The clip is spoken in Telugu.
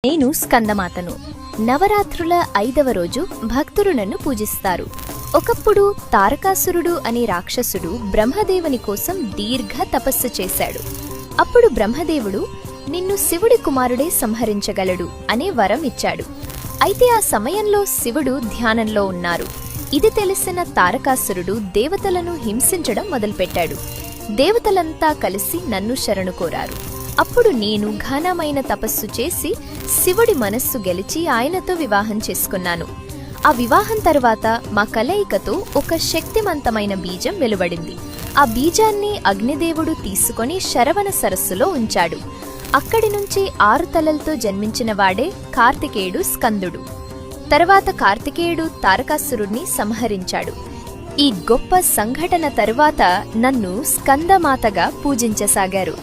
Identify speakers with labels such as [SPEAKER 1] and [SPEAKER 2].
[SPEAKER 1] నేను స్కందమాతను. నవరాత్రుల 5వ రోజు భక్తులు నన్ను పూజిస్తారు. ఒకప్పుడు తారకాసురుడు అనే రాక్షసుడు బ్రహ్మదేవుని కోసం దీర్ఘ తపస్సు చేశాడు. అప్పుడు బ్రహ్మదేవుడు నిన్ను శివుడి కుమారుడే సంహరించగలడు అనే వరం ఇచ్చాడు. అయితే ఆ సమయంలో శివుడు ధ్యానంలో ఉన్నారు. ఇది తెలిసిన తారకాసురుడు దేవతలను హింసించడం మొదలుపెట్టాడు. దేవతలంతా కలిసి నన్ను శరణు కోరారు. అప్పుడు నేను ఘనమైన తపస్సు చేసి శివుడి మనస్సు గెలిచి ఆయనతో వివాహం చేసుకున్నాను. ఆ వివాహం తర్వాత మా కలయికతో ఒక శక్తివంతమైన బీజం వెలువడింది. ఆ బీజాన్ని అగ్నిదేవుడు తీసుకొని శరవణ సరస్సులో ఉంచాడు. అక్కడి నుంచి 6 తలలతో జన్మించిన వాడే కార్తికేయుడు స్కందుడు. తర్వాత కార్తికేయుడు తారకాసురుణ్ణి సంహరించాడు. ఈ గొప్ప సంఘటన తరువాత నన్ను స్కందమాతగా పూజించసాగారు.